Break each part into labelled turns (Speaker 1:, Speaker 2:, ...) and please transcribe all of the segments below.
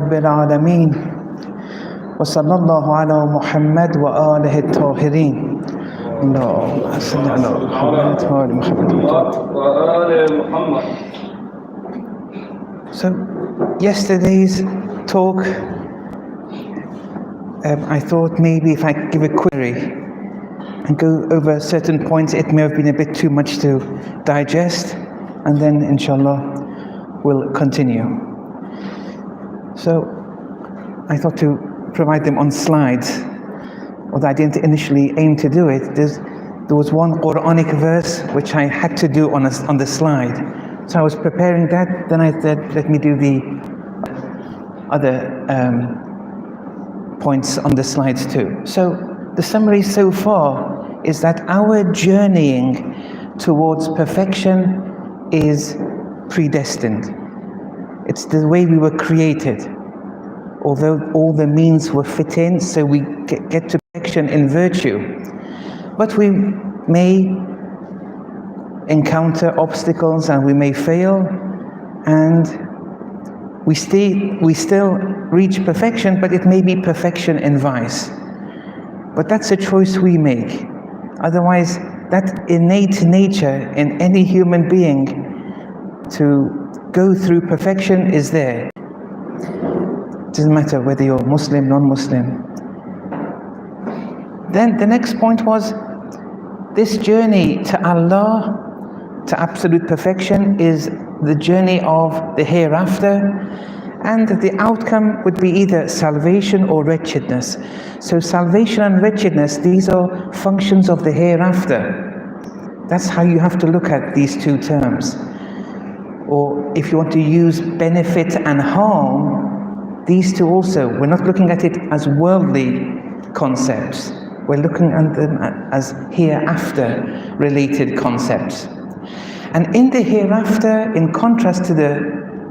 Speaker 1: رب العالمين وصلى الله على محمد وآله الطاهرين اللهم صل على محمد وآل محمد. So yesterday's talk, I thought maybe if I give a query and go over certain points, it may have been a bit too much to digest, and then inshallah we'll continue. So I thought to provide them on slides, although I didn't initially aim to do it. There was one Quranic verse which I had to do on the slide. So I was preparing that, then I said, let me do the other points on the slides too. So the summary so far is that our journeying towards perfection is predestined. It's the way we were created. Although all the means were fit in, so we get to perfection in virtue. But we may encounter obstacles and we may fail, and we still reach perfection, but it may be perfection in vice. But that's a choice we make. Otherwise, that innate nature in any human being to go through perfection is there. It doesn't matter whether you're Muslim, non-Muslim. Then the next point was, this journey to Allah, to absolute perfection, is the journey of the hereafter, and the outcome would be either salvation or wretchedness. So salvation and wretchedness, these are functions of the hereafter. That's how you have to look at these two terms. Or if you want to use benefit and harm, these two also, we're not looking at it as worldly concepts. We're looking at them as hereafter related concepts. And in the hereafter, in contrast to the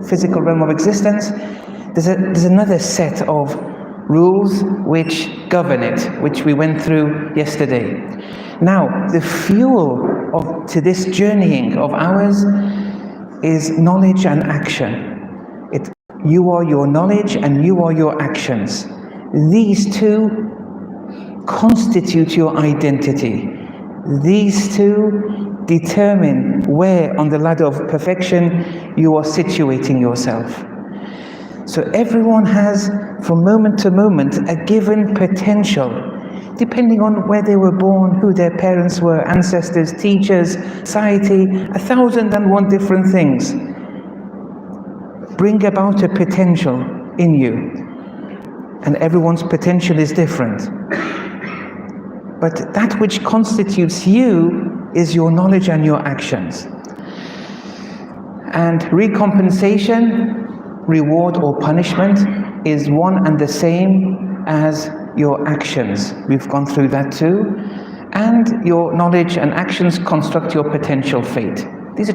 Speaker 1: physical realm of existence, there's another set of rules which govern it, which we went through yesterday. Now, the fuel to this journeying of ours is knowledge and action. You are your knowledge and you are your actions. These two constitute your identity. These two determine where on the ladder of perfection you are situating yourself. So everyone has, from moment to moment, a given potential, depending on where they were born, who their parents were, ancestors, teachers, society, 1,001 different things bring about a potential in you. And everyone's potential is different. But that which constitutes you is your knowledge and your actions. And recompensation, reward or punishment, is one and the same as your actions. We've gone through that too. And your knowledge and actions construct your potential fate. These are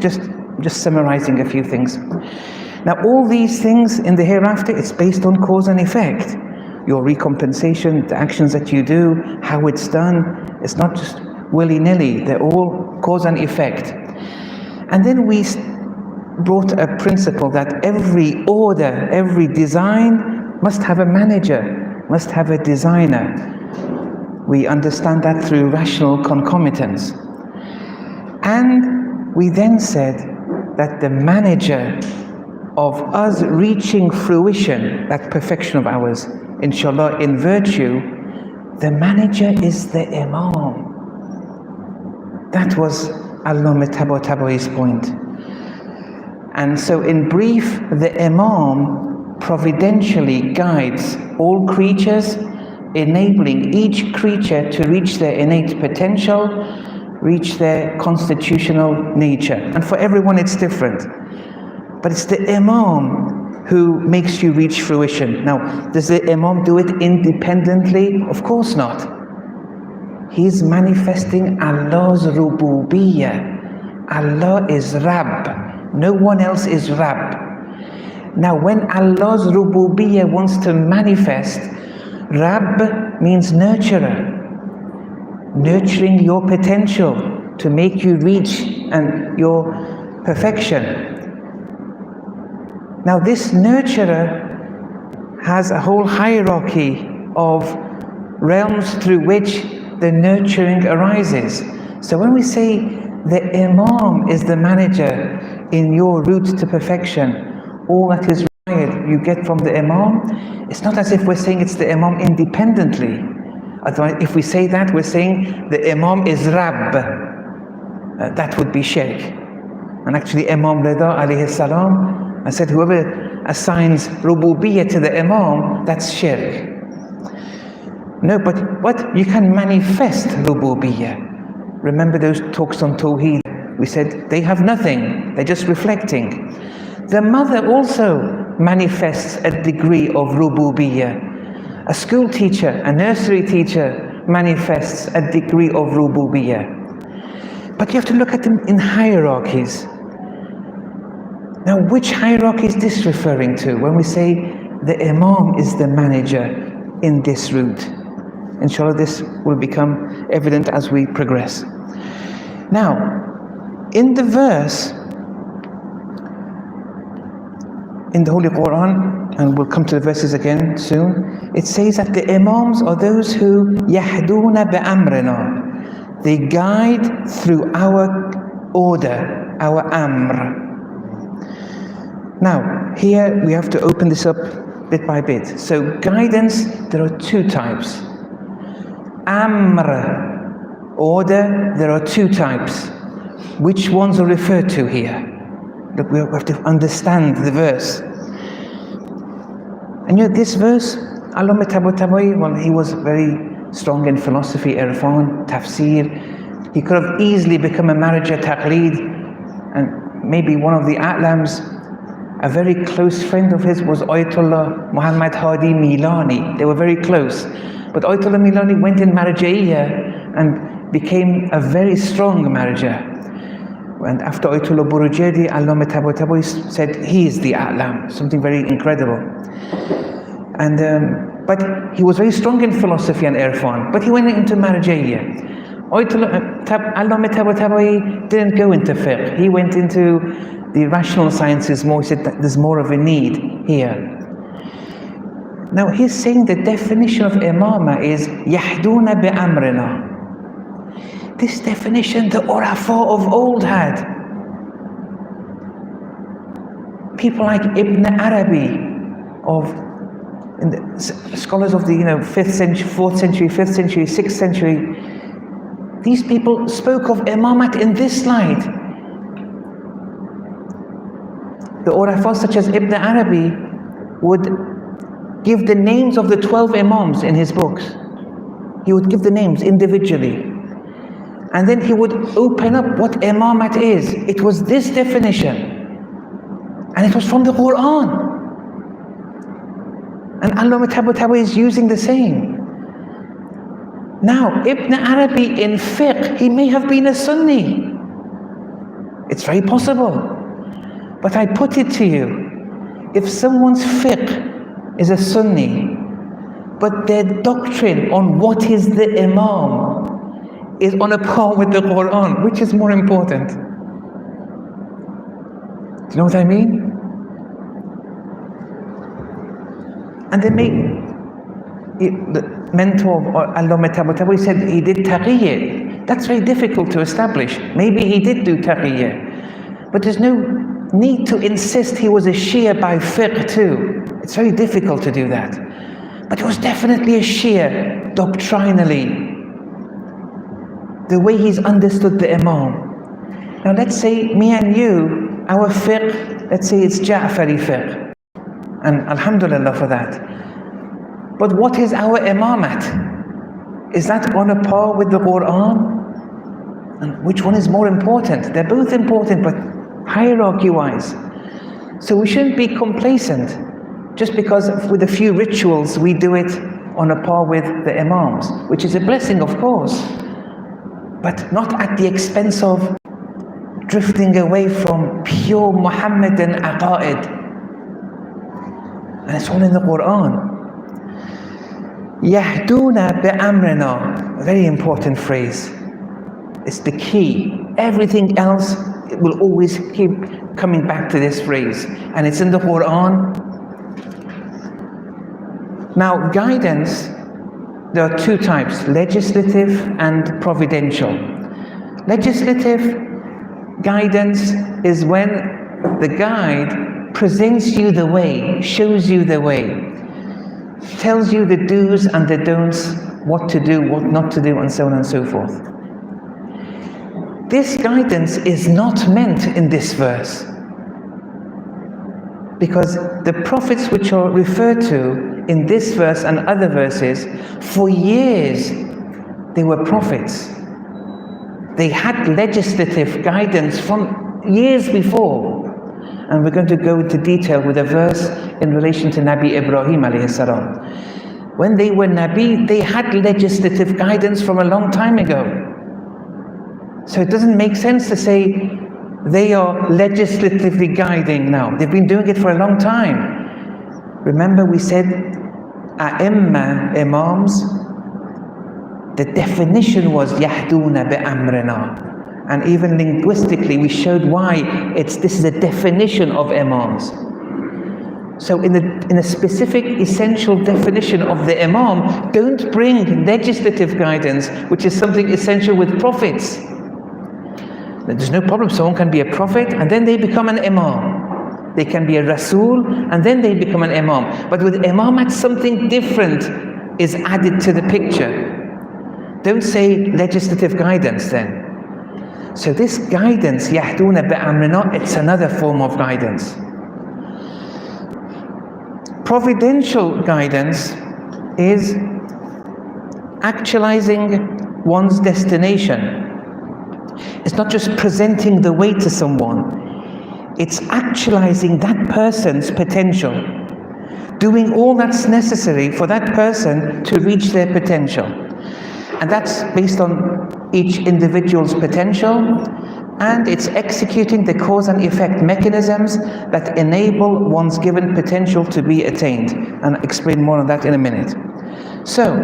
Speaker 1: just summarizing a few things. Now, all these things in the hereafter, it's based on cause and effect. Your recompensation, the actions that you do, how it's done, it's not just willy-nilly, they're all cause and effect. And then we brought a principle that every order, every design must have a manager, must have a designer. We understand that through rational concomitance. And we then said that the manager of us reaching fruition, that perfection of ours, inshallah, in virtue, the manager is the Imam. That was Allama Tabataba'i's point. And so in brief, the Imam providentially guides all creatures, enabling each creature to reach their innate potential, reach their constitutional nature. And for everyone it's different. But it's the Imam who makes you reach fruition. Now, does the Imam do it independently? Of course not. He's manifesting Allah's rububiyyah. Allah is Rabb. No one else is Rabb. Now, when Allah's rububiyyah wants to manifest, Rabb means nurturer. Nurturing your potential to make you reach and your perfection. Now this nurturer has a whole hierarchy of realms through which the nurturing arises. So when we say the Imam is the manager in your route to perfection, all that is required you get from the Imam, it's not as if we're saying it's the Imam independently. Otherwise, if we say that, we're saying the Imam is Rabb. That would be shirk. And actually Imam Rida alayhi salam, I said whoever assigns rububiyyah to the Imam, that's shirk. No, but what? You can manifest rububiyyah. Remember those talks on Tawheed? We said they have nothing, they're just reflecting. The mother also manifests a degree of rububiyyah. A school teacher, a nursery teacher manifests a degree of rububiyyah. But you have to look at them in hierarchies. Now, which hierarchy is this referring to when we say the Imam is the manager in this route? Inshallah, this will become evident as we progress. Now, in the verse, in the Holy Quran, and we'll come to the verses again soon, it says that the Imams are those who yahduna bi'amrina. They guide through our order, our amr. Now, here we have to open this up bit by bit. So, guidance, there are two types. Amr, order, there are two types. Which ones are referred to here? Look, we have to understand the verse. And you know, this verse, Imamate Tabatabai, well, he was very strong in philosophy, irfan, tafsir. He could have easily become a manager, taqleed, and maybe one of the A'lams. A very close friend of his was Ayatollah Muhammad Hadi Milani. They were very close. But Ayatollah Milani went in marja'iyya and became a very strong marja. And after Ayatollah Burujadi, Imamate Tabatabai said he is the A'lam, something very incredible. And but he was very strong in philosophy and irfan, but he went into marja'iyya. Imamate Tabatabai didn't go into fiqh. He went into the rational sciences more. He said that there's more of a need here. Now he's saying the definition of imama is yahduna bi'amrina. This definition the Urafa of old had. People like Ibn Arabi, scholars of the 5th century, 4th century, 5th century, 6th century. These people spoke of imamat in this light. The Urafa such as Ibn Arabi would give the names of the 12 Imams in his books. He would give the names individually. And then he would open up what Imamat is. It was this definition. And it was from the Quran. And Imamate Tabatabai is using the same. Now, Ibn Arabi in fiqh, he may have been a Sunni. It's very possible. But I put it to you, if someone's fiqh is a Sunni, but their doctrine on what is the Imam is on a par with the Quran, which is more important? Do you know what I mean? And they the mentor of Imamate Tabatabai said he did taqiyyah. That's very difficult to establish. Maybe he did do taqiyyah, but there's no need to insist he was a Shia by fiqh too. It's very difficult to do that. But he was definitely a Shia doctrinally, the way he's understood the Imam. Now let's say me and you, our fiqh, let's say it's Ja'fari fiqh. And alhamdulillah for that. But what is our imamat? Is that on a par with the Quran? And which one is more important? They're both important, but hierarchy-wise. So we shouldn't be complacent just because with a few rituals we do it on a par with the Imams, which is a blessing, of course, but not at the expense of drifting away from pure Muhammadan aqa'id. And it's all in the Quran. Yahduna bi'amrina, very important phrase. It's the key. Everything else, it will always keep coming back to this phrase. And it's in the Quran. Now, guidance, there are two types, legislative and providential. Legislative guidance is when the guide presents you the way, shows you the way, tells you the do's and the don'ts, what to do, what not to do, and so on and so forth. This guidance is not meant in this verse, because the prophets which are referred to in this verse and other verses, for years they were prophets. They had legislative guidance from years before. And we're going to go into detail with a verse in relation to Nabi Ibrahim alayhi salam. When they were Nabi, they had legislative guidance from a long time ago. So it doesn't make sense to say they are legislatively guiding now. They've been doing it for a long time. Remember we said, A'imma, Imams, the definition was Yahduna bi'amrina. And even linguistically, we showed why this is a definition of Imams. So in a specific, essential definition of the Imam, don't bring legislative guidance, which is something essential with prophets. There's no problem. Someone can be a prophet and then they become an Imam. They can be a Rasul and then they become an Imam. But with Imamat, something different is added to the picture. Don't say legislative guidance then. So this guidance, yahduna bi'amrina, it's another form of guidance. Providential guidance is actualizing one's destination. It's not just presenting the way to someone. It's actualizing that person's potential. Doing all that's necessary for that person to reach their potential. And that's based on each individual's potential, and it's executing the cause and effect mechanisms that enable one's given potential to be attained. And I'll explain more on that in a minute. So,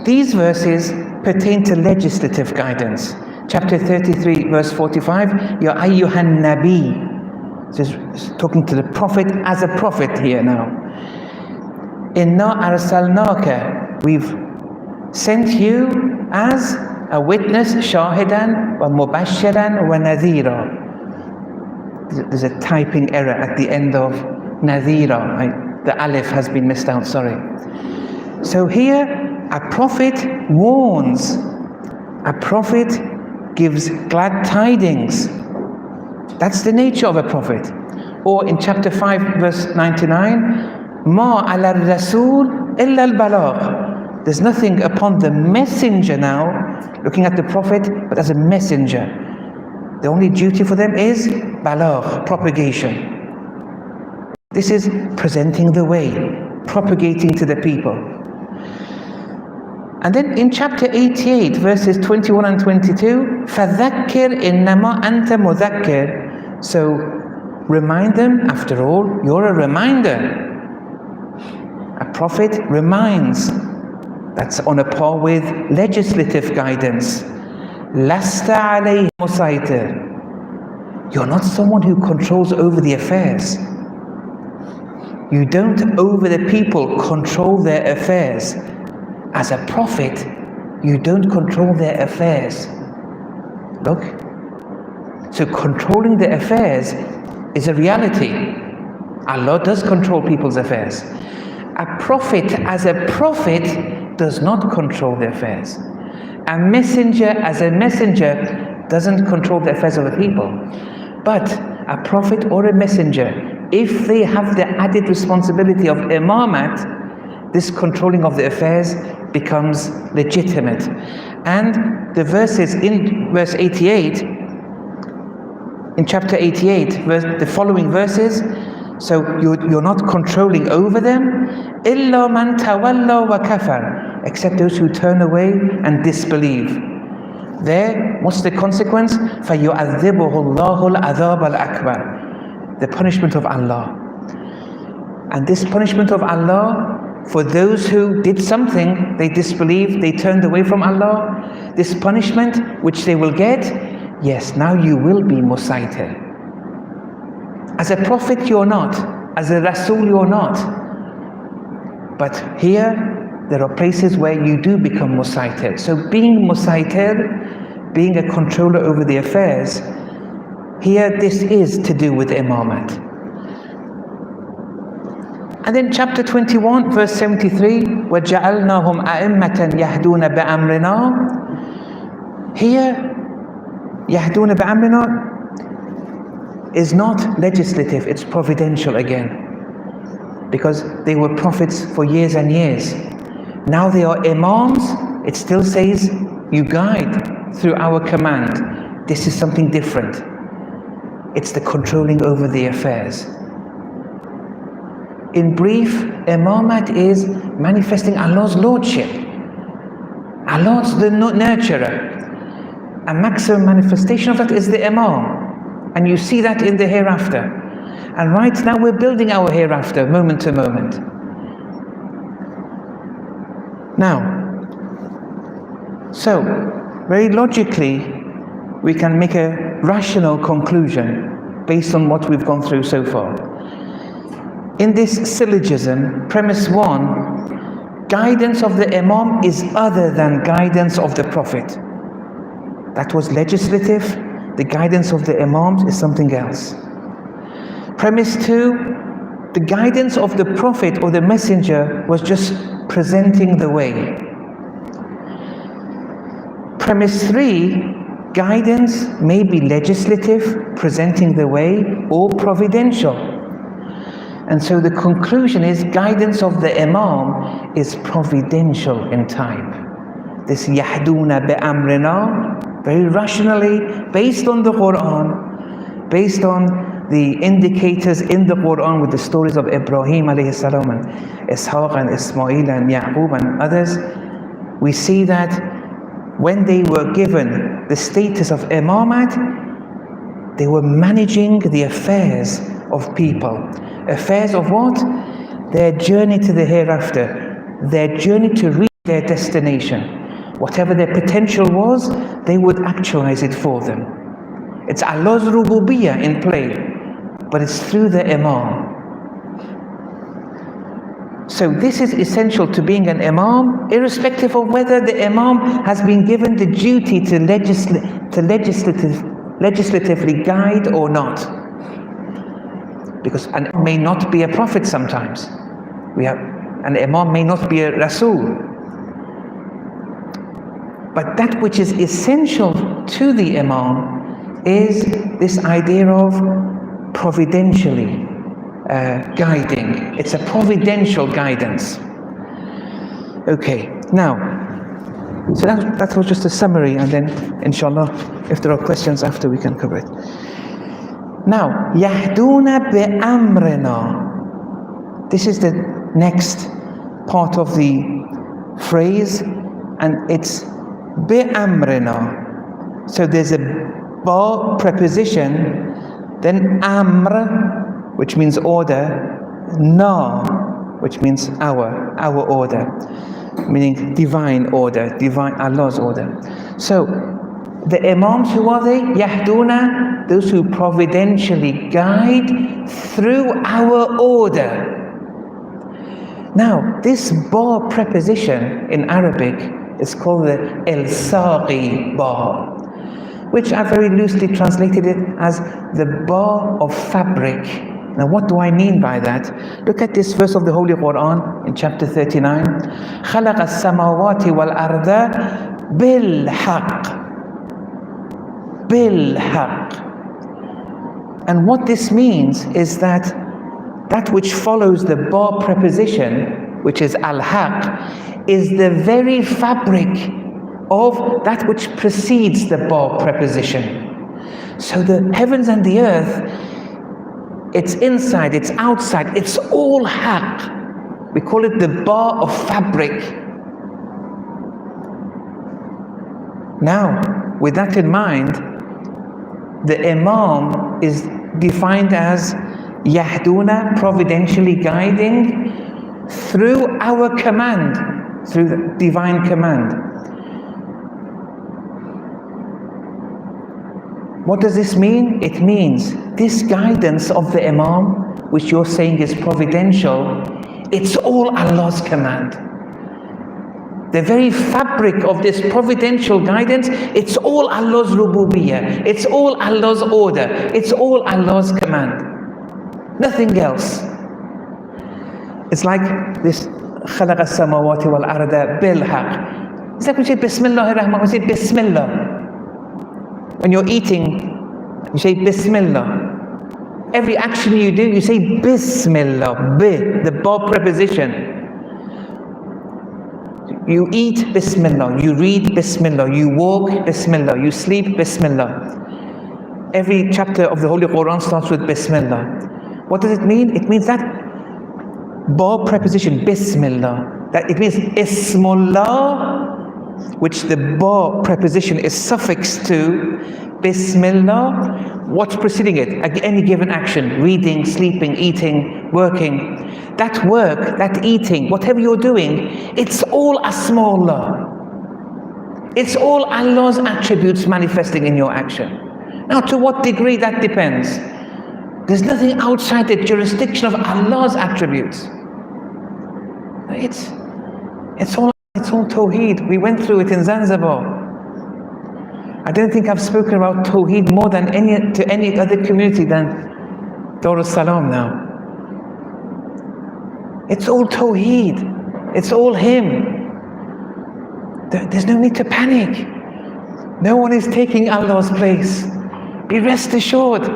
Speaker 1: these verses pertain to legislative guidance. Chapter 33, verse 45, Ya ayyuhan nabi. So it's talking to the prophet as a prophet here now. Inna arsalnaka. We've sent you as a witness, shahidan wa mubashiran wa nadhira. There's a typing error at the end of nadhira. The alif has been missed out, sorry. So here, a prophet warns. A prophet gives glad tidings. That's the nature of a prophet. Or in chapter 5, verse 99, Ma ala rasul illa al-balagh. There's nothing upon the messenger now, looking at the prophet, but as a messenger. The only duty for them is balagh, propagation. This is presenting the way, propagating to the people. And then in chapter 88, verses 21 and 22, فَذَكِّرْ إِنَّمَا أَنْتَ مُذَكِّرْ. So remind them, after all, you're a reminder. A prophet reminds. That's on a par with legislative guidance. Lasta alayhim musaytir. You're not someone who controls over the affairs. You don't, over the people, control their affairs. As a prophet, you don't control their affairs. Look. So controlling the affairs is a reality. Allah does control people's affairs. A prophet, as a prophet, does not control the affairs. A messenger, as a messenger, doesn't control the affairs of the people. But a prophet or a messenger, if they have the added responsibility of imamat, this controlling of the affairs becomes legitimate. And the verses in verse 88, in chapter 88, the following verses, so you're not controlling over them, إِلَّا مَنْ تَوَلَّى وَكَفَرَ, except those who turn away and disbelieve. There, what's the consequence? فَيُعَذِّبُهُ اللَّهُ الْعَذَابَ الْأَكْبَرِ, the punishment of Allah. And this punishment of Allah, for those who did something, they disbelieved, they turned away from Allah, this punishment which they will get, yes, now you will be musaytir. As a prophet you're not, as a Rasul you're not. But here, there are places where you do become musaitir. So being musaitir, being a controller over the affairs, here this is to do with Imamate. And then chapter 21, verse 73, وَجَعَلْنَاهُمْ أَئِمَّةً يَهْدُونَ بِأَمْرِنَا. Here, يَهْدُونَ بِأَمْرِنَا is not legislative, it's providential again. Because they were prophets for years and years. Now they are imams, it still says, you guide through our command. This is something different. It's the controlling over the affairs. In brief, Imamate is manifesting Allah's lordship. Allah's the nurturer. A maximum manifestation of that is the Imam. And you see that in the hereafter. And right now we're building our hereafter, moment to moment. Now, so, very logically, we can make a rational conclusion based on what we've gone through so far. In this syllogism, premise 1, guidance of the Imam is other than guidance of the Prophet. That was legislative. The guidance of the Imams is something else. Premise 2, the guidance of the Prophet or the Messenger was just presenting the way. Premise 3, guidance may be legislative, presenting the way, or providential. And so the conclusion is guidance of the Imam is providential in type. This yahduna bi'amrina, very rationally, based on the Quran, based on the indicators in the Quran with the stories of Ibrahim alayhi salam and Ishaq and Ismail and Yaqub and others, we see that when they were given the status of Imamate, they were managing the affairs of people. Affairs of what? Their journey to the hereafter, their journey to reach their destination. Whatever their potential was, they would actualize it for them. It's Allah's rububiyyah in play, but it's through the Imam. So this is essential to being an Imam, irrespective of whether the Imam has been given the duty to legislatively guide or not. Because an Imam may not be a prophet sometimes. An Imam may not be a Rasul. But that which is essential to the Imam is this idea of providentially guiding. It's a providential guidance. Okay, now, so that was just a summary, and then inshallah, if there are questions after, we can cover it. Now, yahduna bi'amrina. This is the next part of the phrase, and it's bi'amrina. So there's a ba preposition, then amr, which means order, na, which means our order, meaning divine order, divine Allah's order. So the Imams, who are they? Yahduna, those who providentially guide through our order. Now, this ba preposition in Arabic is called the el-saqi ba, which I very loosely translated it as the bar of fabric. Now what do I mean by that? Look at this verse of the Holy Quran in chapter 39. خَلَقَ السَّمَاوَاتِ وَالْأَرْضَ بِالْحَقِّ. بِالْحَقِّ. And what this means is that which follows the bar preposition, which is al-haq, is the very fabric of that which precedes the bar preposition. So the heavens and the earth, it's inside, it's outside, it's all haq. We call it the bar of fabric. Now, with that in mind, the Imam is defined as yahduna, providentially guiding through our command, through the divine command. What does this mean? It means this guidance of the Imam, which you're saying is providential, It's all Allah's command. The very fabric of this providential guidance, it's all Allah's rububiyyah. It's all Allah's order. It's all Allah's command. Nothing else. It's like this خلق السماوات والأرض بالحق. It's like we say Bismillah ar-Rahman, we say Bismillah. When you're eating, you say Bismillah. Every action you do, you say Bismillah, the ba preposition. You eat Bismillah, you read Bismillah, you walk Bismillah, you sleep Bismillah. Every chapter of the Holy Quran starts with Bismillah. What does it mean? It means that ba preposition, Bismillah, that it means Ismullah, which the ba preposition is suffixed to Bismillah. What's preceding it? Any given action, reading, sleeping, eating, working. That work, that eating, whatever you're doing, it's all Asma'ullah. It's all Allah's attributes manifesting in your action. Now, to what degree, that depends. There's nothing outside the jurisdiction of Allah's attributes. It's all Tawheed. We went through it in Zanzibar. I don't think I've spoken about Tawheed more than to any other community than Dar es Salaam now. It's all Tawheed. It's all Him. There's no need to panic. No one is taking Allah's place. Be rest assured.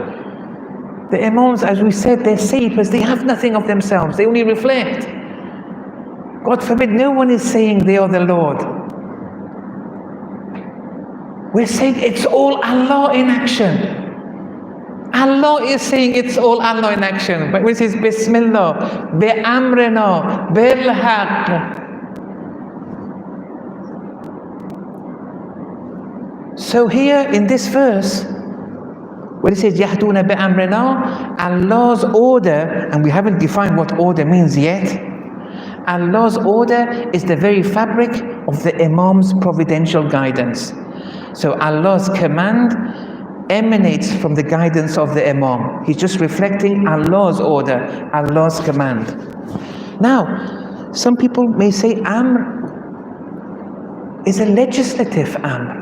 Speaker 1: The Imams, as we said, they're seepers. They have nothing of themselves. They only reflect. God forbid, no one is saying they are the Lord. We're saying it's all Allah in action. Allah is saying it's all Allah in action. But when it says Bismillah, Bi'amrina, Bilhaq. So here in this verse, when it says Yahduna Bi'amrina, Allah's order, and we haven't defined what order means yet. Allah's order is the very fabric of the Imam's providential guidance. So Allah's command emanates from the guidance of the Imam. He's just reflecting Allah's order, Allah's command. Now, some people may say Amr is a legislative Amr.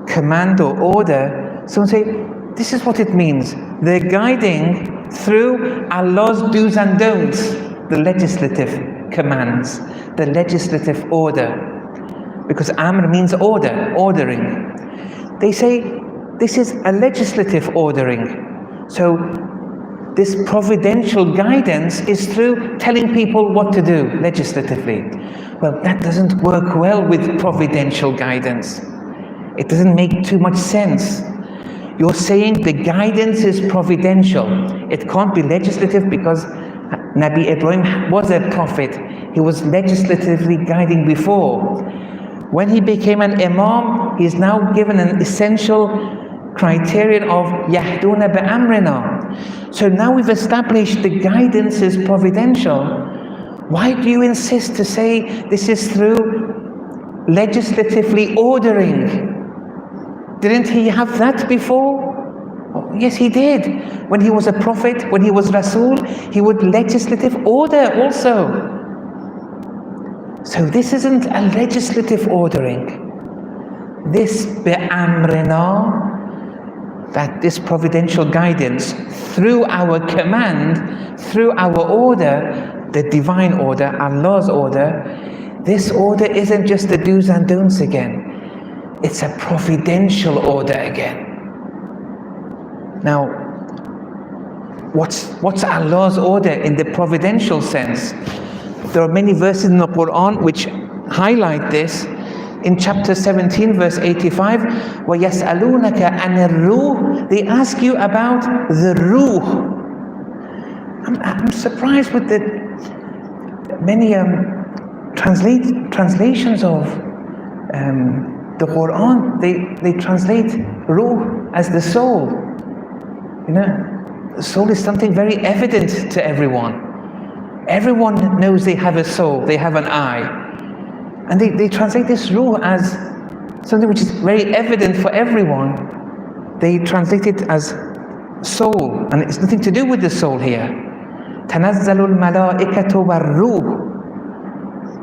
Speaker 1: Command or order. Some say, this is what it means. They're guiding through Allah's do's and don'ts, the legislative commands, the legislative order. Because Amr means order, ordering. They say this is a legislative ordering. So this providential guidance is through telling people what to do legislatively. Well, that doesn't work well with providential guidance. It doesn't make too much sense. You're saying the guidance is providential. It can't be legislative because Nabi Ibrahim was a prophet. He was legislatively guiding before. When he became an Imam, he is now given an essential criterion of Yahduna Bi'amrina. So now we've established the guidance is providential. Why do you insist to say this is through legislatively ordering? Didn't he have that before? Oh, yes, he did. When he was a prophet, when he was Rasul, he would legislative order also. So this isn't a legislative ordering. This bi'amrina, that this providential guidance through our command, through our order, the divine order, Allah's order, this order isn't just the do's and don'ts again. It's a providential order again. Now, what's Allah's order in the providential sense? There are many verses in the Quran which highlight this. In chapter 17, verse 85, وَيَسْأَلُونَكَ عَنِ الرُّوحِ, they ask you about the ruh. I'm surprised with the many translations of the Quran. They translate ruh as the soul. You know, the soul is something very evident to everyone. Everyone knows they have a soul, they have an eye. And they translate this ruh as something which is very evident for everyone. They translate it as soul, and it's nothing to do with the soul here. تَنَزَّلُ الْمَلَائِكَةُ وَالرُّوحُ.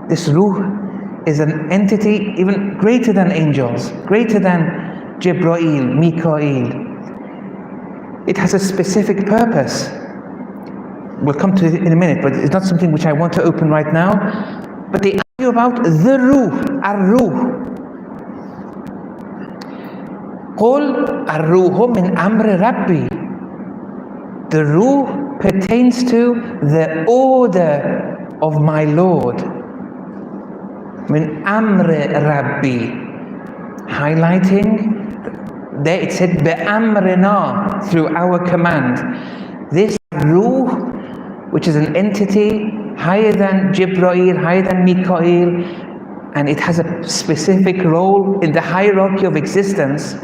Speaker 1: This ruh is an entity even greater than angels, greater than Jibreel, Mikael. It has a specific purpose. We'll come to it in a minute, but it's not something which I want to open right now. But they ask you about the ruh, ar-ruh. قُلْ الرُّوحُ مِنْ أَمْرِ رَبِّي. The ruh pertains to the order of my Lord. Min amri Rabbi, highlighting, there it said be'amrina, through our command. This ruh, which is an entity higher than Jibreel, higher than Mikael, and it has a specific role in the hierarchy of existence.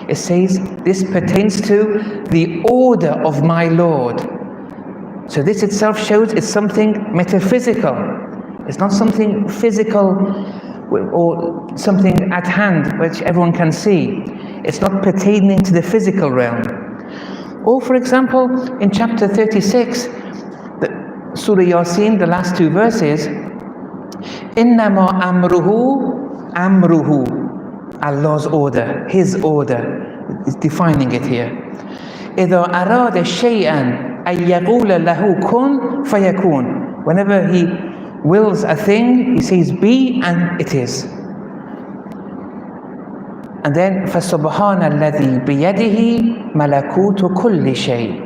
Speaker 1: It says this pertains to the order of my Lord. So this itself shows it's something metaphysical. It's not something physical or something at hand which everyone can see. It's not pertaining to the physical realm. Or for example, in chapter 36, Surah Yasin, the last two verses, إِنَّمَا amruhu, Allah's order, His order, is defining it here. إِذَا أَرَادَ شَيْئًا أَن يَقُولَ لَهُ كُن فَيَكُونَ. Whenever He wills a thing, He says be, and it is. And then فَسُبْحَانَ الَّذِي بِيَدِهِ مَلَكُوتُ كُلِّ شَيْءٍ.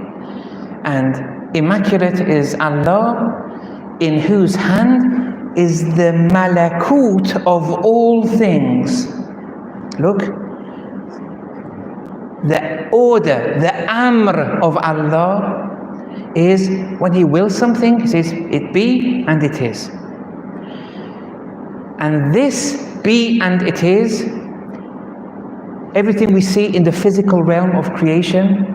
Speaker 1: And immaculate is Allah, in whose hand is the malakut of all things. Look, the order, the amr of Allah is when He wills something, He says it be, and it is. And this be and it is, everything we see in the physical realm of creation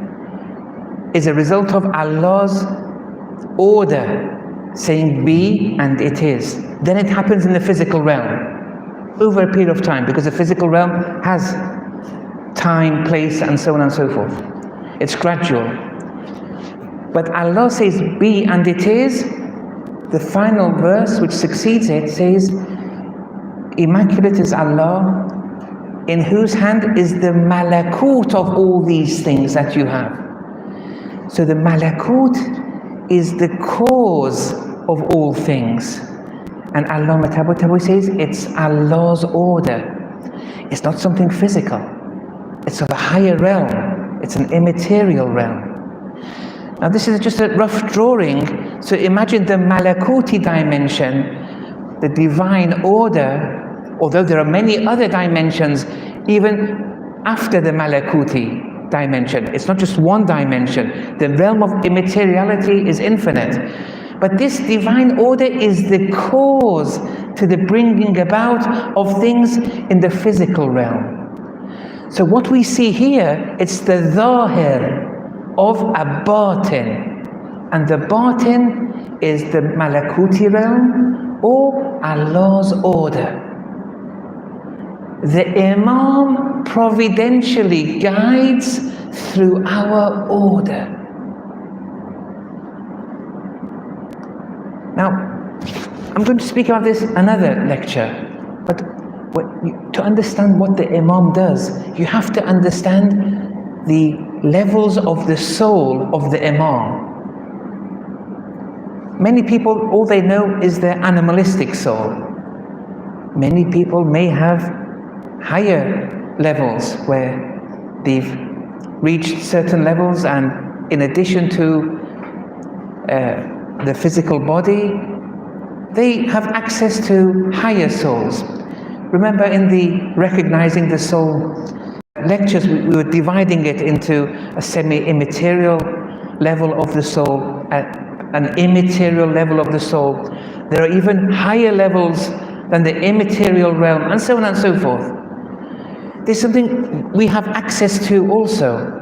Speaker 1: is a result of Allah's order, saying be and it is. Then it happens in the physical realm over a period of time, because the physical realm has time, place, and so on and so forth. It's gradual. But Allah says be and it is. The final verse which succeeds it says, immaculate is Allah, in whose hand is the malakut of all these things that you have. So the malakut is the cause of all things. And Allah Matabu says it's Allah's order. It's not something physical. It's of a higher realm. It's an immaterial realm. Now this is just a rough drawing. So imagine the malakuti dimension, the divine order, although there are many other dimensions even after the malakuti dimension. It's not just one dimension. The realm of immateriality is infinite. But this divine order is the cause to the bringing about of things in the physical realm. So what we see here, it's the zahir of a batin. And the batin is the malakuti realm or Allah's order. The Imam providentially guides through our order. Now, I'm going to speak about this another lecture, but to understand what the Imam does, you have to understand the levels of the soul of the Imam. Many people, all they know is their animalistic soul. Many people may have higher levels where they've reached certain levels, and in addition to the physical body, they have access to higher souls. Remember in the Recognizing the Soul lectures, we were dividing it into a semi-immaterial level of the soul, an immaterial level of the soul. There are even higher levels than the immaterial realm, and so on and so forth. There's something we have access to also.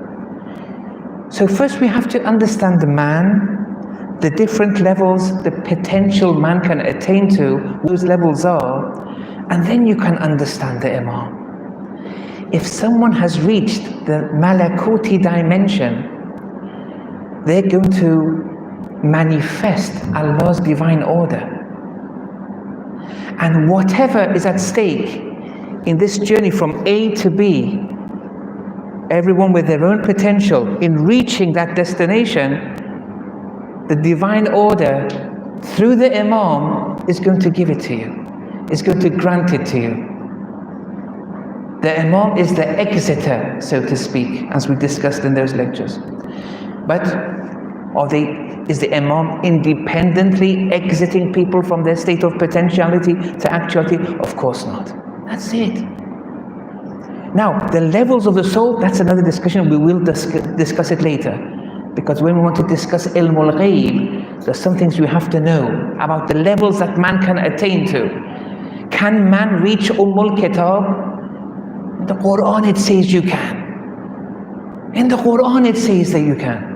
Speaker 1: So first we have to understand the man, the different levels the potential man can attain to, those levels are, and then you can understand the Imam. If someone has reached the malakuti dimension, they're going to manifest Allah's divine order. And whatever is at stake in this journey from A to B, everyone with their own potential in reaching that destination, the divine order through the Imam is going to give it to you, is going to grant it to you. The Imam is the exeter, so to speak, as we discussed in those lectures. But is the Imam independently exiting people from their state of potentiality to actuality? Of course not. That's it. Now, the levels of the soul, that's another discussion. We will discuss it later. Because when we want to discuss ilmul ghaib, there's some things you have to know about the levels that man can attain to. Can man reach Kitab? In the Quran it says you can. In the Quran it says that you can.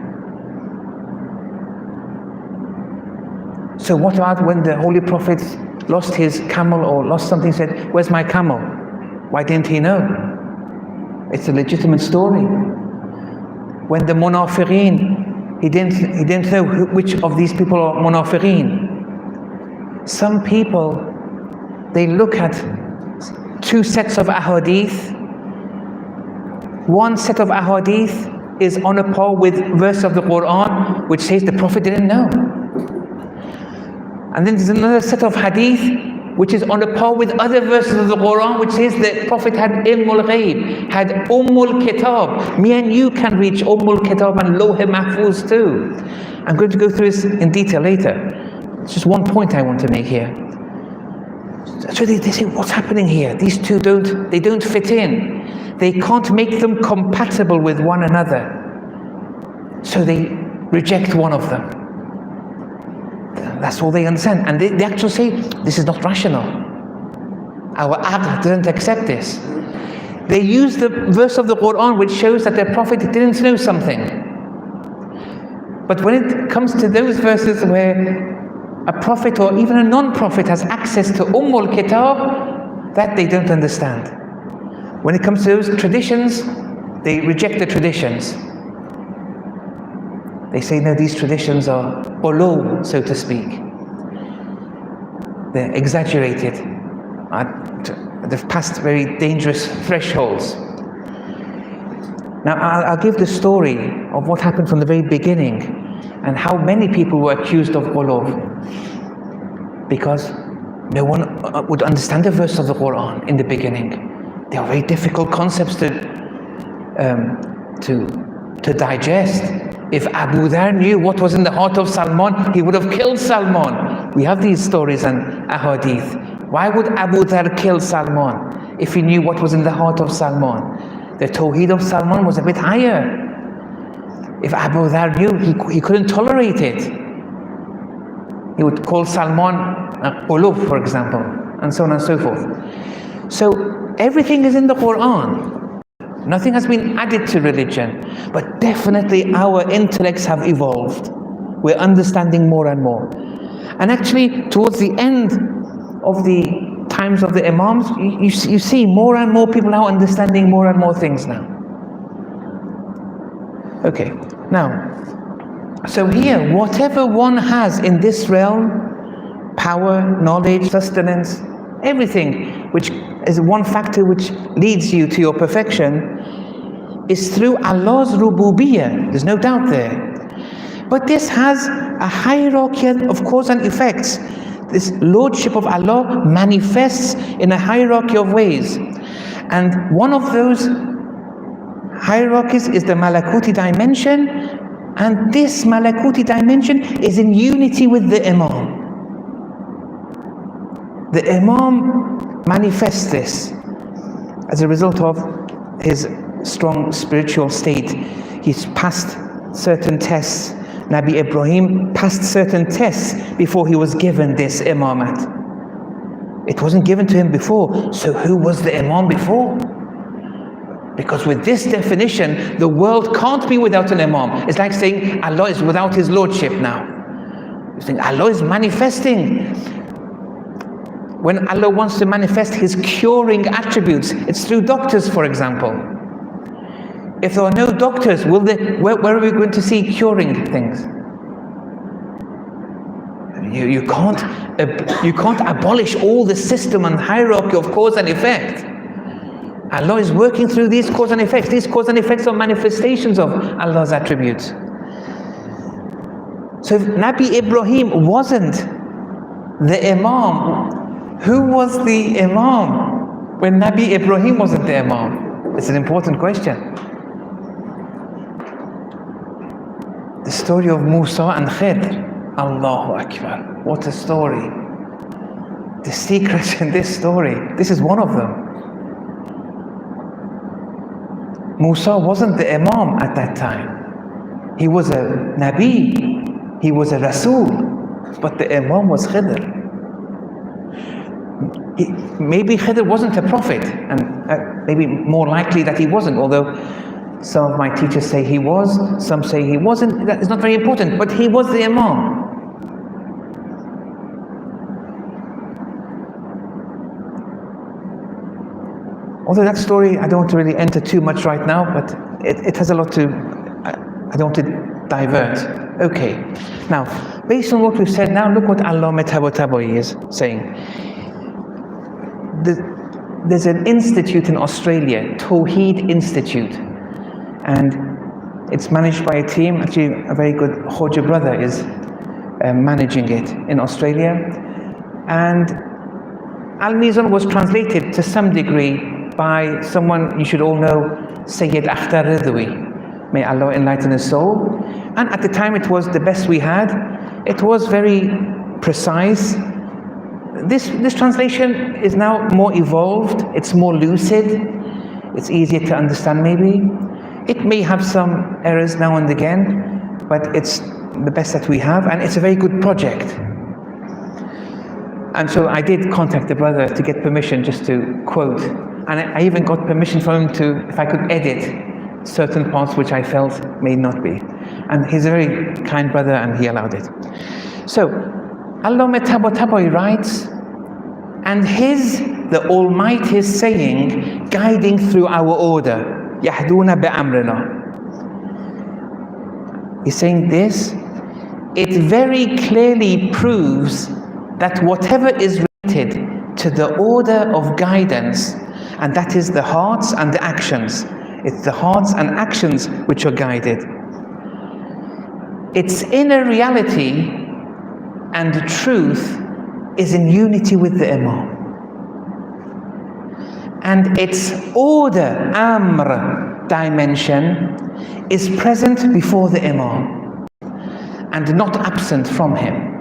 Speaker 1: So what about when the Holy Prophet lost his camel or lost something, said, "Where's my camel?" Why didn't he know? It's a legitimate story. When the munafiqeen, he didn't know which of these people are munafiqeen. Some people, they look at two sets of ahadith. One set of ahadith is on a par with verse of the Quran which says the Prophet didn't know. And then there's another set of hadith which is on a par with other verses of the Quran which says the Prophet had ilmul ghaib, had kitab. Me and you can reach kitab and lawh mahfuz too. I'm going to go through this in detail later. It's just one point I want to make here. So they say, what's happening here? These two don't fit in. They can't make them compatible with one another. So they reject one of them. That's all they understand. And they actually say, this is not rational. Our aql doesn't accept this. They use the verse of the Quran which shows that their Prophet didn't know something. But when it comes to those verses where a prophet or even a non-prophet has access to Kitab, that they don't understand. When it comes to those traditions, they reject the traditions. They say, no, these traditions are ulu, so to speak. They're exaggerated. They've passed very dangerous thresholds. Now, I'll give the story of what happened from the very beginning and how many people were accused of ulu. Because no one would understand the verse of the Quran in the beginning. They are very difficult concepts to digest. If Abu Dhar knew what was in the heart of Salman, he would have killed Salman. We have these stories and ahadith. Why would Abu Dhar kill Salman if he knew what was in the heart of Salman? The tawheed of Salman was a bit higher. If Abu Dhar knew, he couldn't tolerate it. He would call Salman uluf, for example, and so on and so forth. So everything is in the Quran. Nothing has been added to religion, but definitely our intellects have evolved. We're understanding more and more. And actually, towards the end of the times of the Imams, you see more and more people now understanding more and more things now. Okay, now, so here, whatever one has in this realm, power, knowledge, sustenance, everything which is one factor which leads you to your perfection, is through Allah's rububiyyah. There's no doubt there. But this has a hierarchy of cause and effects. This lordship of Allah manifests in a hierarchy of ways. And one of those hierarchies is the Malakuti dimension. And this Malakuti dimension is in unity with the Imam. The Imam manifests this as a result of his strong spiritual state. He's passed certain tests. Nabi Ibrahim passed certain tests before he was given this Imamate. It wasn't given to him before, so who was the Imam before? Because with this definition, the world can't be without an Imam. It's like saying Allah is without his lordship now. You're saying Allah is manifesting. When Allah wants to manifest his curing attributes, it's through doctors, for example. If there are no doctors, where are we going to see curing things? You can't abolish all the system and hierarchy of cause and effect. Allah is working through these cause and effects. These cause and effects are manifestations of Allah's attributes. So if Nabi Ibrahim wasn't the Imam, who was the Imam when Nabi Ibrahim wasn't the Imam? It's an important question. The story of Musa and Khidr. Allahu Akbar. What a story. The secrets in this story. This is one of them. Musa wasn't the Imam at that time. He was a Nabi. He was a Rasul. But the Imam was Khidr. Maybe Khidr wasn't a prophet. And maybe more likely that he wasn't. Although some of my teachers say he was. Some say he wasn't. That is not very important. But he was the Imam. Although that story, I don't want to really enter too much right now, but it has a lot to, I don't want to divert. Okay. Now, based on what we've said now, look what Allama Tabatabai is saying. There's an institute in Australia, Tawheed Institute, and it's managed by a team. Actually, a very good Hoja brother is managing it in Australia. And Al-Mizan was translated to some degree by someone you should all know, Sayyid Akhtar Ridwi. May Allah enlighten his soul. And at the time it was the best we had. It was very precise. This translation is now more evolved. It's more lucid. It's easier to understand maybe. It may have some errors now and again, but it's the best that we have, and it's a very good project. And so I did contact the brother to get permission just to quote. And I even got permission from him to, if I could edit certain parts which I felt may not be. And he's a very kind brother and he allowed it. So, Allama Tabatabai writes, and the Almighty's saying, guiding through our order, يَحْدُونَ بِأَمْرِنَا. He's saying this, it very clearly proves that whatever is related to the order of guidance, and that is the hearts and the actions. It's the hearts and actions which are guided. Its inner reality and truth is in unity with the Imam. And its order, Amr, dimension, is present before the Imam and not absent from him.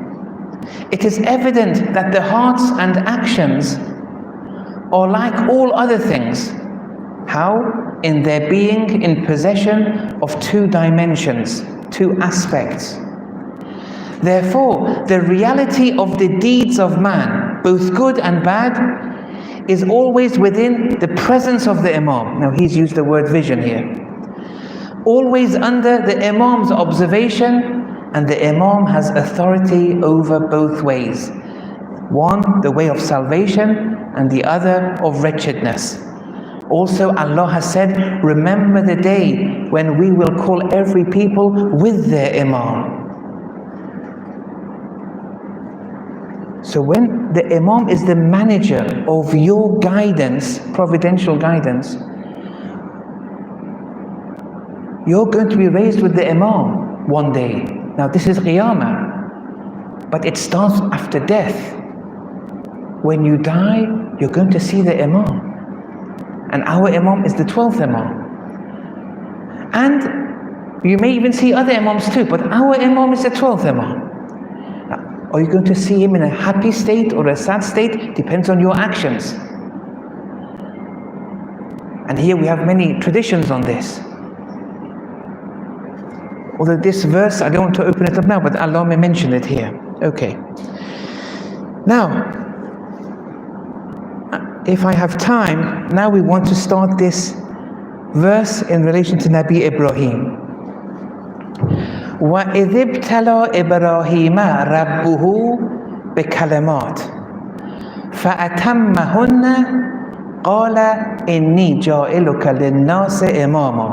Speaker 1: It is evident that the hearts and actions are like all other things. How? In their being in possession of two dimensions, two aspects. Therefore, the reality of the deeds of man, both good and bad, is always within the presence of the Imam. Now he's used the word vision here. Always under the Imam's observation, and the Imam has authority over both ways. One, the way of salvation, and the other of wretchedness. Also, Allah has said, remember the day when we will call every people with their Imam. So when the Imam is the manager of your guidance, providential guidance, you're going to be raised with the Imam one day. Now this is Qiyamah, but it starts after death. When you die, you're going to see the Imam. And our Imam is the 12th Imam. And you may even see other Imams too, but our Imam is the 12th Imam. Now, are you going to see him in a happy state or a sad state? Depends on your actions. And here we have many traditions on this. Although this verse, I don't want to open it up now, but Allah may mention it here. Okay. Now, if I have time, now we want to start this verse in relation to Nabi Ibrahim. وَإِذِ ابْتَلَى إِبْرَاهِيمَ رَبُّهُ بِكَلِمَاتٍ فَأَتَمَّهُنَّ قَالَ إِنِّي جَاعِلُكَ لِلنَّاسِ إِمَامًا.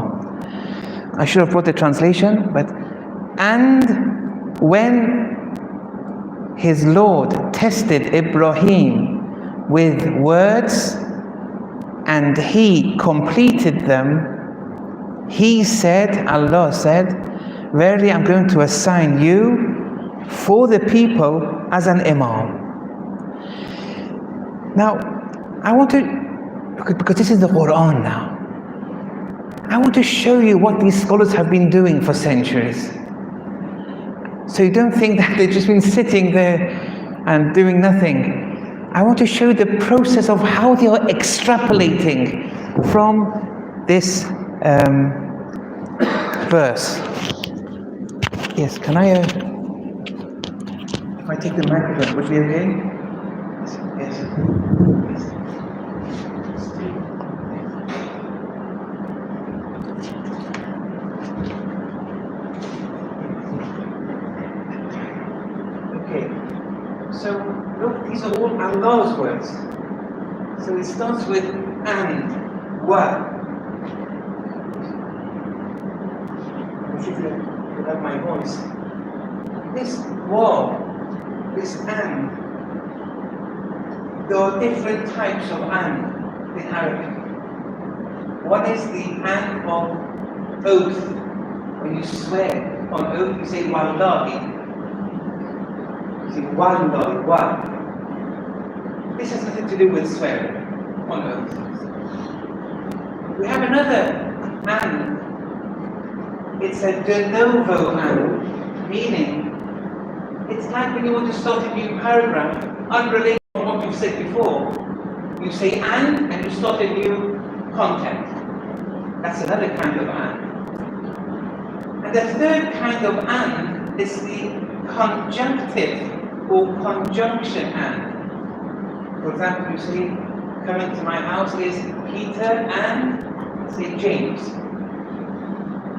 Speaker 1: I should have brought the translation, but and when his Lord tested Ibrahim with words and he completed them, he said, Allah said, verily I'm going to assign you for the people as an Imam. Now, I want to, because this is the Quran now, I want to show you what these scholars have been doing for centuries. So you don't think that they've just been sitting there and doing nothing. I want to show you the process of how they are extrapolating from this verse. Yes, can I, if I take the microphone, would it be okay? Yes. Okay, so look, these are all Allah's words. So it starts with and, wa. If you have my voice. This wa, this and, there are different types of and in Arabic. One is the and of oath. When you swear on oath, you say wallahi. You say wallahi, wa. This has nothing to do with swearing on oath. We have another and. It's a de novo and, meaning it's like when you want to start a new paragraph, unrelated from what you've said before. You say and you start a new content. That's another kind of and. And the third kind of and is the conjunctive or conjunction and. For example, you say, coming to my house is Peter and, say, James.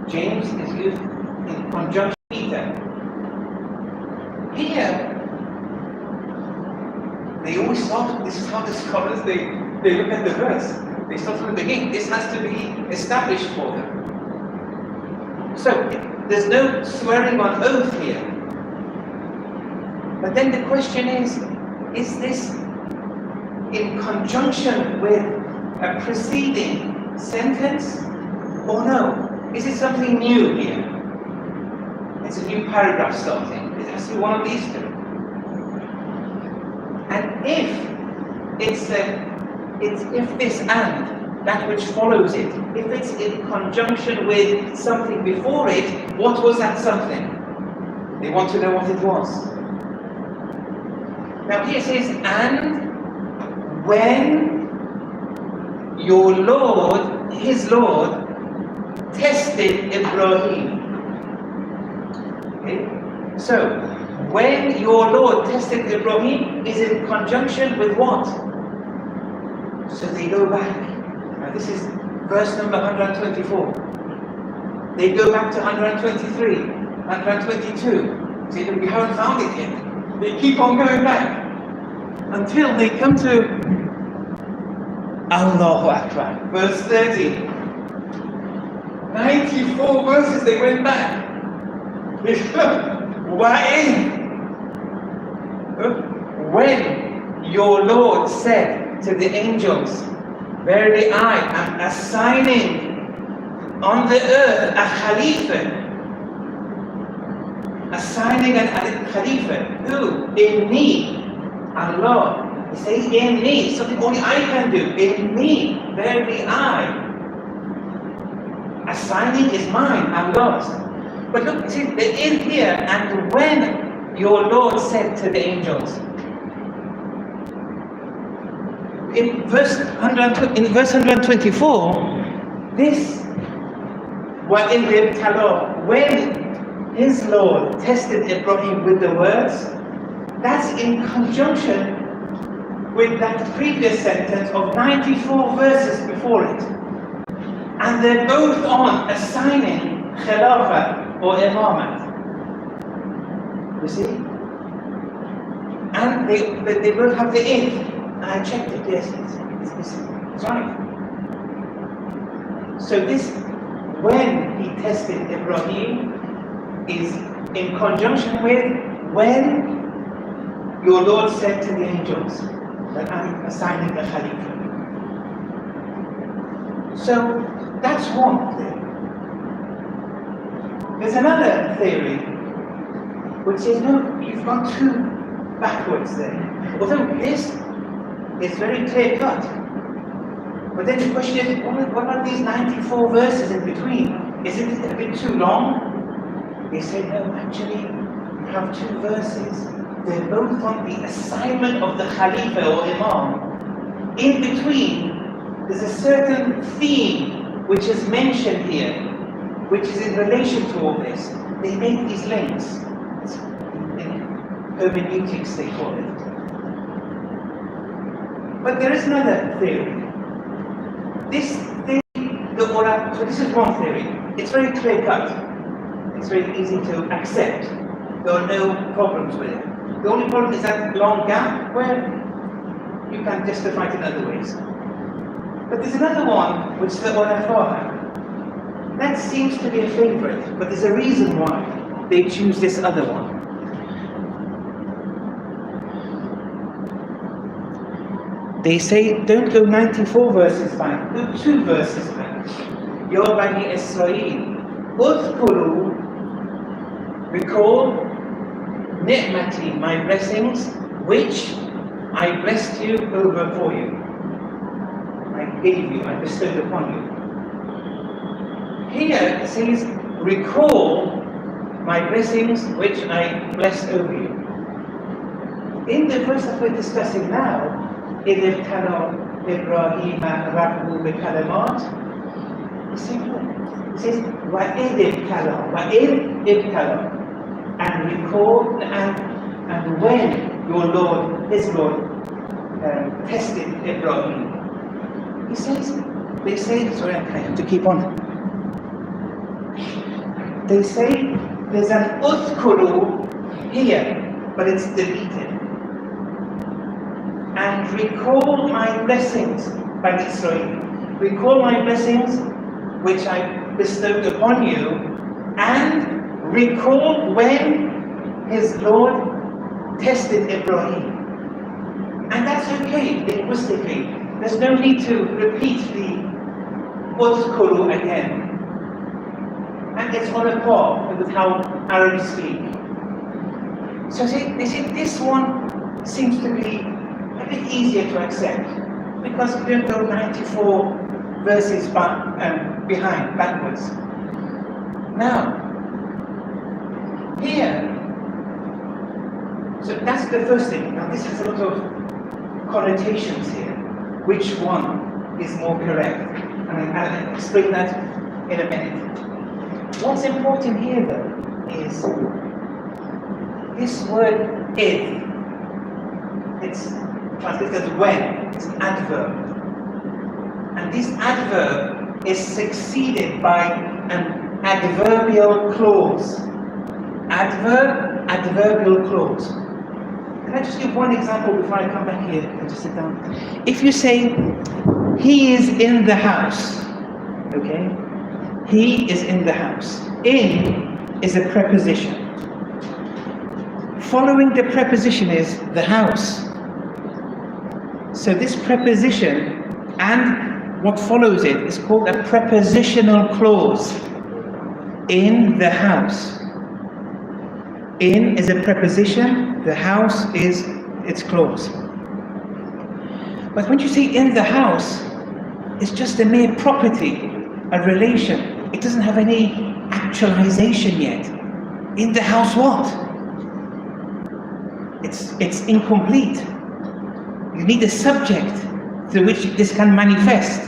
Speaker 1: James is used in conjunction with Peter. Here, they always start, this is how the scholars, they look at the verse. They start from the beginning. This has to be established for them. So, there's no swearing on oath here. But then the question is this in conjunction with a preceding sentence or no? Is it something new here? It's a new paragraph starting. It has to be one of these two. And if this and, that which follows it, if it's in conjunction with something before it, what was that something? They want to know what it was. Now here it says, and when your Lord, his Lord, tested Ibrahim. Okay? So, when your Lord tested Ibrahim is in conjunction with what? So they go back. Now this is verse number 124. They go back to 123, 122. Say, we haven't found it yet. They keep on going back until they come to Allahu Akbar, verse 30. 94 verses they went back. When your Lord said to the angels, verily I am assigning on the earth a Khalifa. Assigning a Khalifa. Who? In me. Allah. He says in me. Something only I can do. In me. Verily I. Assigning is mine, Allah's. But look, see, the in here, and when your Lord said to the angels. In verse 124, this, when his Lord tested Ibrahim with the words, that's in conjunction with that previous sentence of 94 verses before it. And they're both on assigning Khilafah or Imamate. You see? And they both have the if. And I checked it, yes, it's right. So this, when he tested Ibrahim, is in conjunction with when your Lord said to the angels that I'm assigning the Khalifa. So that's one thing. There's another theory which says, no, you've gone too backwards there. Although this is very clear cut. But then the question is, what about these 94 verses in between? Isn't it a bit too long? They say, no, actually, you have two verses. They're both on the assignment of the Khalifa or Imam. In between, there's a certain theme which is mentioned here, which is in relation to all this. They make these links. In hermeneutics, they call it. But there is another theory. This theory, so this is one theory. It's very clear cut. It's very easy to accept. There are no problems with it. The only problem is that long gap where you can justify it in other ways. But there's another one which the Ulama have. That seems to be a favorite, but there's a reason why they choose this other one. They say, don't go 94 verses back, go 2 verses back. Ya Bani Israel, Udhkuru, recall Ni'mati, my blessings, which I blessed you over for you. I gave you, I bestowed upon you. Here it says, recall my blessings which I blessed over you. In the verse that we're discussing now, إِذِ ابْتَلَى إِبْرَاهِيمَ رَبُّهُ بِكَلِمَاتٍ, it says, وَإِذِ ابْتَلَى, and recall, and when your Lord, his Lord, tested Ibrahim. He says, they say, sorry, I have to keep on. They say there's an udhkuru here, but it's deleted. And recall my blessings, Bani Israel. Recall my blessings which I bestowed upon you, and recall when his Lord tested Ibrahim. And that's okay, linguistically. There's no need to repeat the udhkuru again. And it's on a par with how Arabs speak. So they say this one seems to be a bit easier to accept, because we don't go 94 verses backwards. Now, here, so that's the first thing. Now this has a lot of connotations here. Which one is more correct? And I'll explain that in a minute. What's important here though is this word id. It's translated as when. It's an adverb. And this adverb is succeeded by an adverbial clause. Adverbial clause. Can I just give one example before I come back here and just sit down? If you say, he is in the house, okay? He is in the house. In is a preposition. Following the preposition is the house. So this preposition and what follows it is called a prepositional clause. In the house. In is a preposition, the house is its clause. But when you say in the house, it's just a mere property, a relation. It doesn't have any actualization yet. In the house what? It's incomplete. You need a subject through which this can manifest.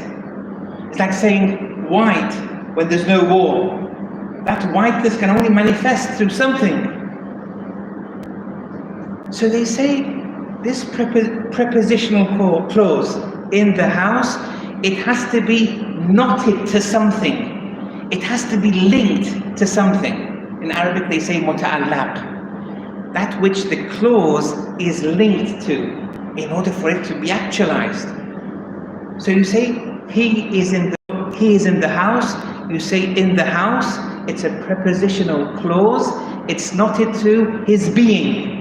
Speaker 1: It's like saying white when there's no wall. That whiteness can only manifest through something. So they say this prepositional clause, in the house, it has to be knotted to something. It has to be linked to something. In Arabic they say muta'allaq. That which the clause is linked to in order for it to be actualized. So you say he is in the house, you say in the house, it's a prepositional clause, it's knotted to his being.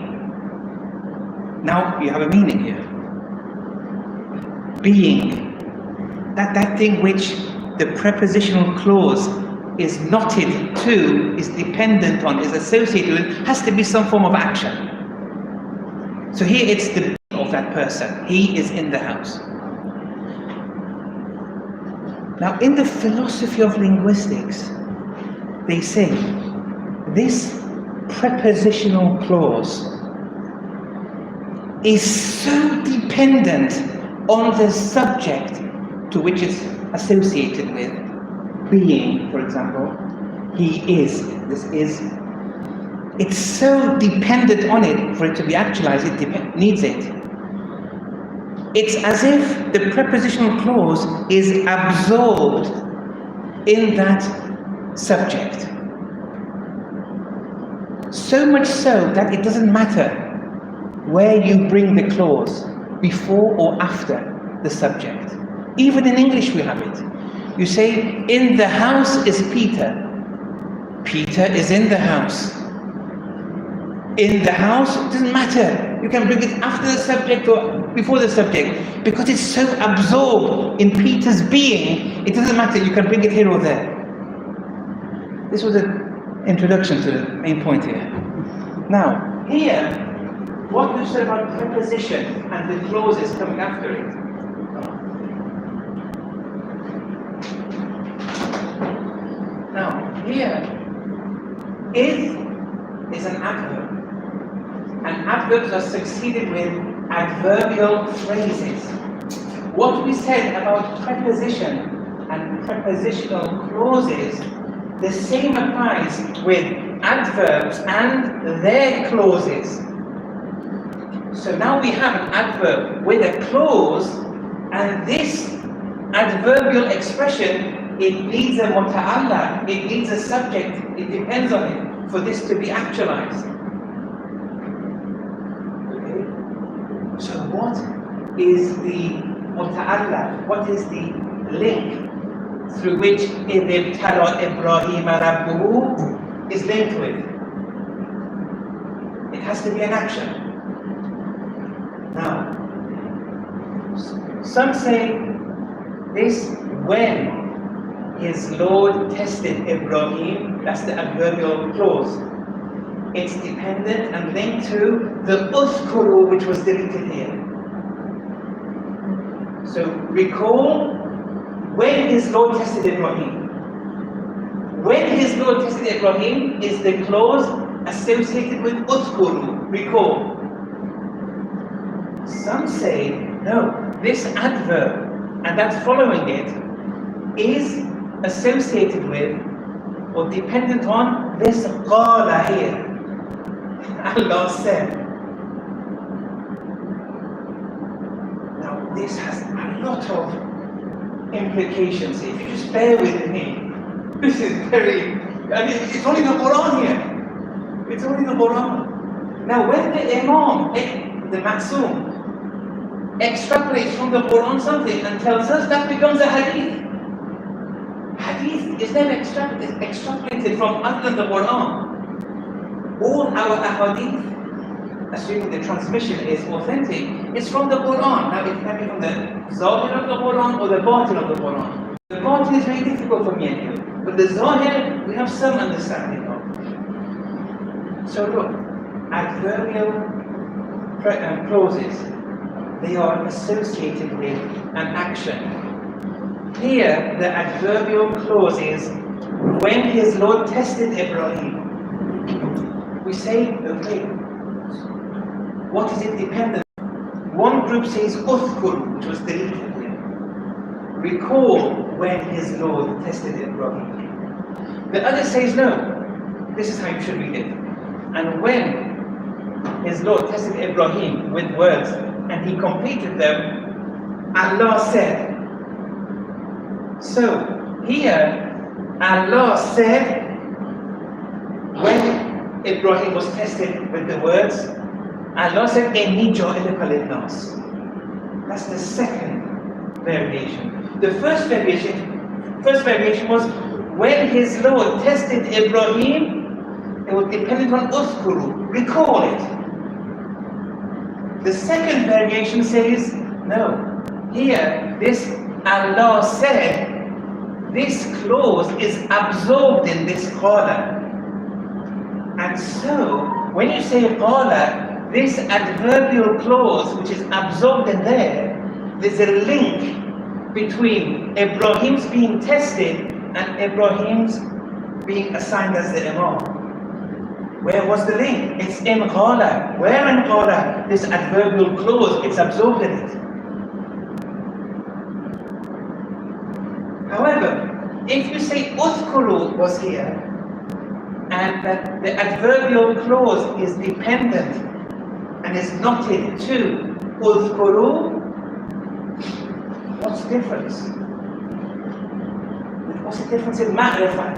Speaker 1: Now you have a meaning here. Being. That thing which the prepositional clause is knotted to, is dependent on, is associated with, has to be some form of action. So here it's the being of that person. He is in the house. Now in the philosophy of linguistics, they say this prepositional clause is so dependent on the subject to which it's associated with. Being, for example, he is, this is. It's so dependent on it for it to be actualized, it needs it. It's as if the prepositional clause is absorbed in that subject. So much so that it doesn't matter where you bring the clause, before or after the subject. Even in English we have it. You say, in the house is Peter. Peter is in the house. In the house, it doesn't matter. You can bring it after the subject or before the subject. Because it's so absorbed in Peter's being, it doesn't matter. You can bring it here or there. This was an introduction to the main point here. Now, here, what we said about preposition and the clauses coming after it. Now, here, is an adverb. And adverbs are succeeded with adverbial phrases. What we said about preposition and prepositional clauses, the same applies with adverbs and their clauses. So now we have an adverb with a clause, and this adverbial expression, it needs a muta'alla, it needs a subject, it depends on it for this to be actualized. Okay? So what is the muta'alla? What is the link through which إِذِ ابْتَلَى إِبْرَاهِيمَ رَبُّهُ is linked with? It has to be an action. Now, some say this when his Lord tested Ibrahim, that's the adverbial clause. It's dependent and linked to the uthkuru, which was deleted here. So recall when his Lord tested Ibrahim. When his Lord tested Ibrahim is the clause associated with uthkuru, recall. Some say, no, this adverb and that's following it is associated with or dependent on this qala here. Allah said. Now this has a lot of implications. If you just bear with me, this is very, it's only the Quran here. It's only the Quran. Now when the Imam, the Ma'soom, extrapolates from the Quran something and tells us, that becomes a hadith. Hadith is never extrapolated from other than the Quran. All our ahadith, assuming the transmission is authentic, is from the Quran. Now it can be from the Zahir of the Quran or the Batin of the Quran. The Batin is very difficult for me and you, but the Zahir we have some understanding of. So look, adverbial clauses, they are associated with an action. Here, the adverbial clause is when his Lord tested Ibrahim. We say, okay, what is it dependent on? One group says uthkur, which was deleted here. Recall when his Lord tested Ibrahim. The other says no, this is how you should read it. And when his Lord tested Ibrahim with words and he completed them, Allah said. So here Allah said when Ibrahim was tested with the words, Allah said, Inni ja'iluka lin-nas. That's the second variation. The first variation was when his Lord tested Ibrahim, it was dependent on uthkuru, recall it. The second variation says, no, here, this Allah said, this clause is absorbed in this qala. And so, when you say qala, this adverbial clause which is absorbed in there, there's a link between Ibrahim's being tested and Ibrahim's being assigned as the Imam. Where was the link? It's in qala. Where in qala? This adverbial clause, it's absorbed in it. However, if you say udhkuru was here, and that the adverbial clause is dependent and is knotted to udhkuru, what's the difference? What's the difference in ma'rifat?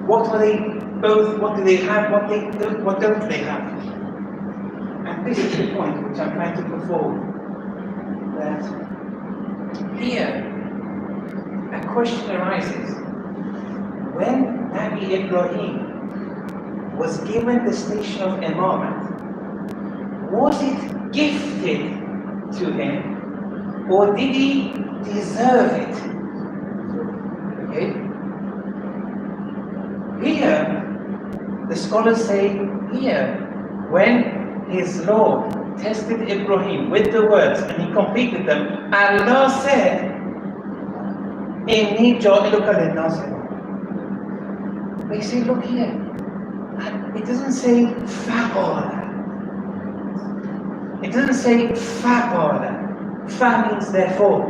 Speaker 1: What are they both, what do they have, what don't they have? And this is the point which I'm trying to put forward. That here, a question arises. When Nabi Ibrahim was given the station of Imamate, was it gifted to him, or did he deserve it? Okay? Here, the scholars say, here, when his Lord tested Ibrahim with the words and he completed them, Allah said, Inni ja'iluka lin-nas imama. They say, look here, it doesn't say faqala. It doesn't say faqala. Fa means therefore.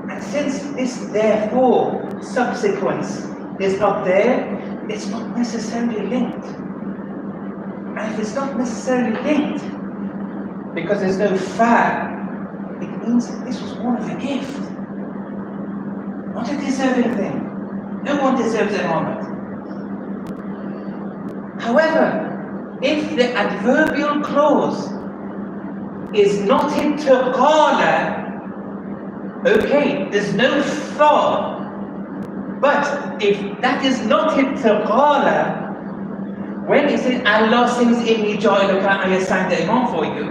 Speaker 1: And since this therefore subsequence is not there, it's not necessarily linked. And if it's not necessarily linked, because there's no fa, it means this was more of a gift, not a deserving thing. No one deserves a moment. However, if the adverbial clause is knotted to qala, okay, there's no fa. But if that is knotted to qala, when it says Allah says inni ja'iluka, I assigned the imam for you,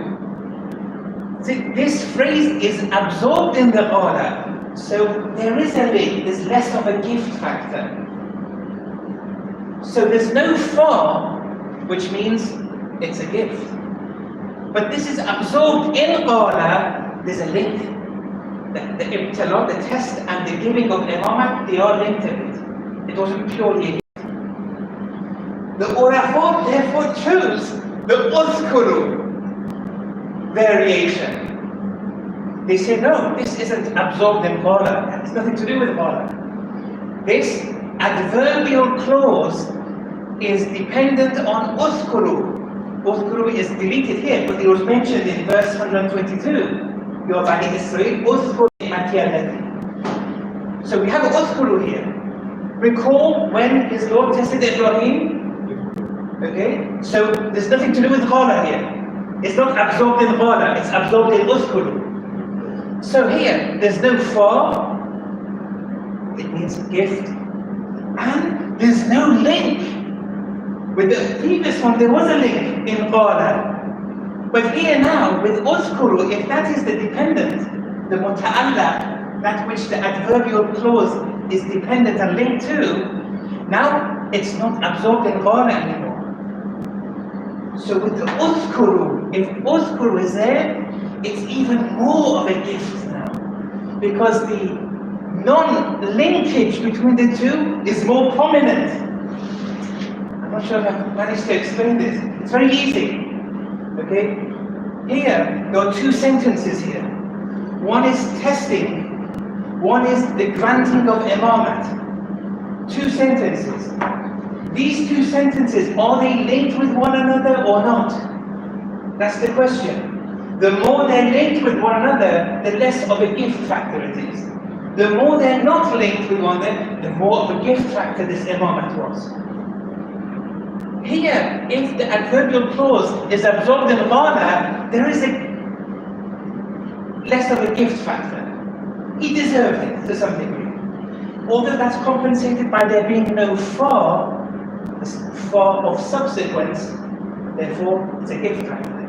Speaker 1: see, this phrase is absorbed in the qala. So there is a link, there's less of a gift factor. So there's no fa, which means it's a gift. But this is absorbed in qala, there's a link. The ibtila, the test and the giving of imamat, they are linked to it. It wasn't purely a gift. The ulama therefore chose the udhkuru variation. They say, no, this isn't absorbed in qala. It has nothing to do with qala. This adverbial clause is dependent on udhkuru. Udhkuru is deleted here, but it was mentioned in verse 122. Your Bani Israel, udhkuru ni'mati allati. So we have udhkuru here. Recall when his Lord tested Ibrahim. Okay? So there's nothing to do with qala here. It's not absorbed in qala, it's absorbed in udhkuru. So here, there's no fa, it means gift, and there's no link. With the previous one, there was a link in qala. But here now, with udhkuru, if that is the dependent, the muta'allaq, that which the adverbial clause is dependent and linked to, now it's not absorbed in qala anymore. So with the udhkuru, if udhkuru is there, it's even more of a gift now, because the non-linkage between the two is more prominent. I'm not sure if I've managed to explain this. It's very easy. Okay? Here, there are two sentences here. One is testing, one is the granting of imamat. Two sentences. These two sentences, are they linked with one another or not? That's the question. The more they're linked with one another, the less of a gift factor it is. The more they're not linked with one another, the more of a gift factor this imamat was. Here, if the adverbial clause is absorbed in qala, there is a less of a gift factor. He deserved it to some degree. Although that's compensated by there being no fa of subsequence, Therefore, it's a gift factor.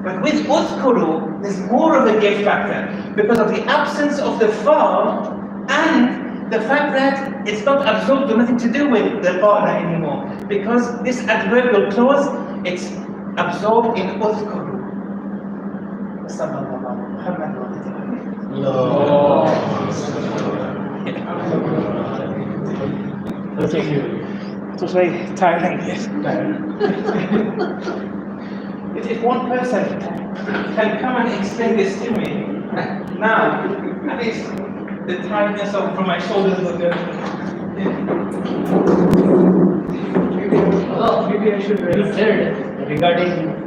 Speaker 1: But with udhkuru, there's more of a gift factor because of the absence of the fa and the fact that it's not absorbed or nothing to do with the partner anymore. Because this adverbial clause, it's absorbed in udhkuru. Okay. It was very tiring. If one person can come and explain this to me, now at least the tiredness from my shoulders will go.
Speaker 2: Maybe I should return regarding